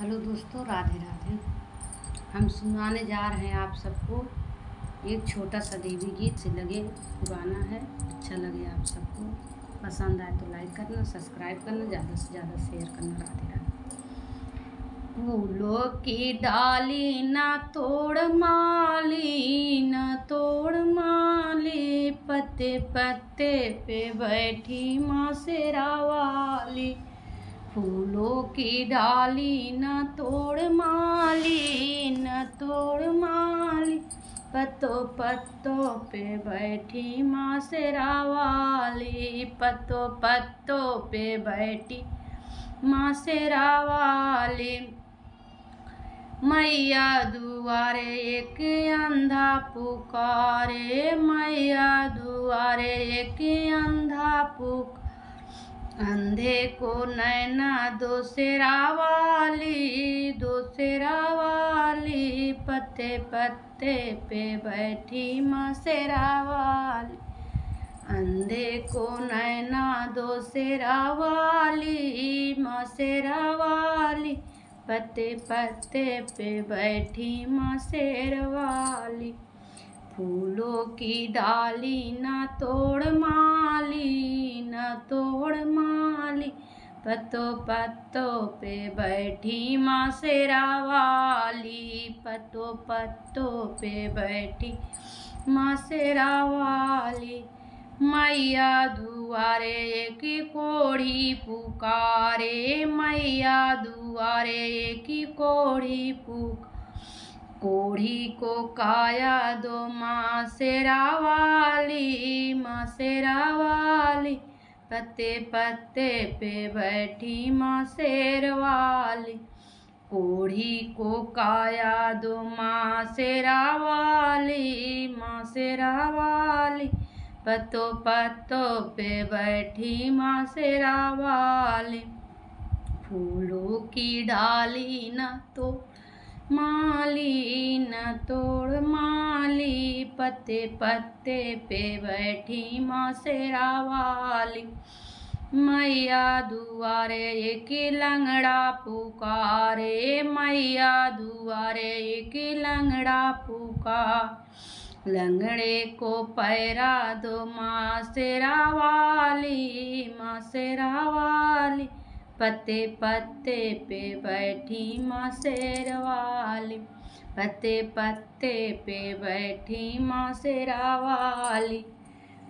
Hello दोस्तों, राधे राधे। हम सुनाने जा रहे हैं आप सबको एक छोटा सा देवी गीत से लगे गाना है। अच्छा लगे आप सबको, पसंद आए तो लाइक करना, सब्सक्राइब करना, ज़्यादा से ज़्यादा शेयर करना। राधे राधे। फूलों की डाली ना तोड़ माली, ना तोड़ माली, पत्ते पत्ते पे बैठी माँ शेरा वाली। फूलों की डाली न तोड़ माली, न तोड़ माली, पत्तों पत्तों पे बैठी माँ शेरा वाली। पत्तों पत्तों पे बैठी माँ शेरा वाली। मैया दुआरे एक अंधा पुकारे, मैया दुआरे एक अंधा पुकारे, अंधे को नैना दो शेरा वाली, दो शेरा वाली, पत्ते पत्ते पे बैठी माँ शेरा वाली। अंधे को नैना दो शेरा वाली, माँ शेरा वाली, पत्ते पत्ते पे बैठी माँ शेर वाली। फूलों की डाली ना तोड़ माली, ना तोड़ माली, पत्तों पत्तों पे बैठी माँ शेरा वाली। पत्तों पत्तों पे बैठी माँ शेरा वाली। मैया दुआरे की कोढ़ी पुकारे, मैया दुआरे की कोढ़ी पुकारे, कोढ़ी को काया दो माँ शेरा वाली, माँ शेरा वाली, पत्ते पत्ते पे बैठी माँ शेर वाली। कोढ़ी को काया दो माँ शेरा वाली, माँ शेरा वाली, पत्तों पत्तों पे बैठी माँ शेरा वाली। फूलों की डाली न तो माली, न तोड़ माली, पत्ते पत्ते पे बैठी माँ शेरा वाली। मैया दुआरे एक लंगड़ा पुकारे, मैया दुआरे एक लंगड़ा पुकार, लंगड़े को पैरा दो माँ शेरा वाली, माँ शेरा वाली, पत्ते पत्ते पे बैठी माँ शेर वाली। पत्ते पत्ते पे बैठी माँ शेरा वाली।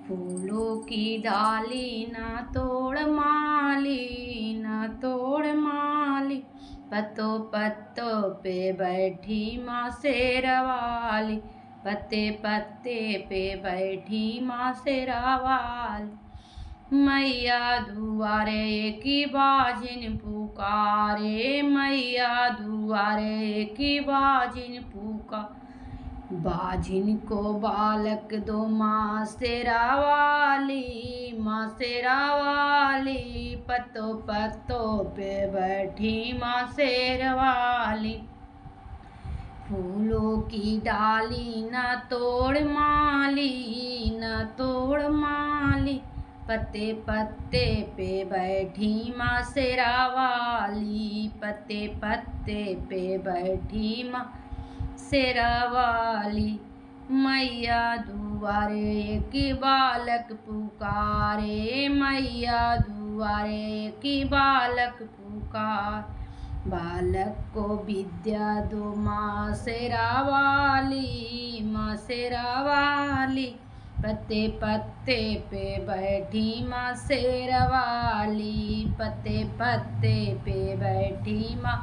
फूलों की डाली ना तोड़ माली, ना तोड़ माली, पत्तों पत्तों पे बैठी माँ शेर वाली। पत्ते पत्ते पे बैठी माँ शेरा वाली। मैया दुआरे की बाजिन पुकारे, मैया दुआरे की बाजिन पुकार, बाजिन को बालक दो माँ शेरा वाली, माँ शेरा वाली, पत्तों पत्तों पे बैठी माँ शेर वाली। फूलों की डाली न तोड़ माली, न तोड़ माली, पत्ते पत्ते पे बैठी माँ शेरा वाली। पत्ते पत्ते पे बैठी माँ शेरा वाली। मैया दुआरे की बालक पुकारे, मैया दुआरे की बालक पुकार, बालक को विद्या दो माँ शेरा वाली, माँ शेरा वाली, पत्ते पत्ते पे बैठी माँ शेर वाली। पत्ते पत्ते पे बैठी माँ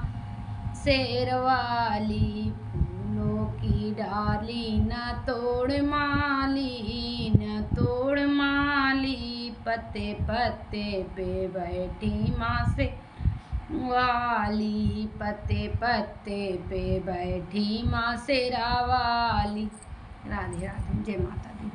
शेर वाली। फूलों की डाली न तोड़ माली, न तोड़ माली, पत्ते पत्ते पे बैठी माँ शेर वाली। पत्ते पत्ते पे बैठी माँ शेरा वाली। राधे राधे। जय माता दी।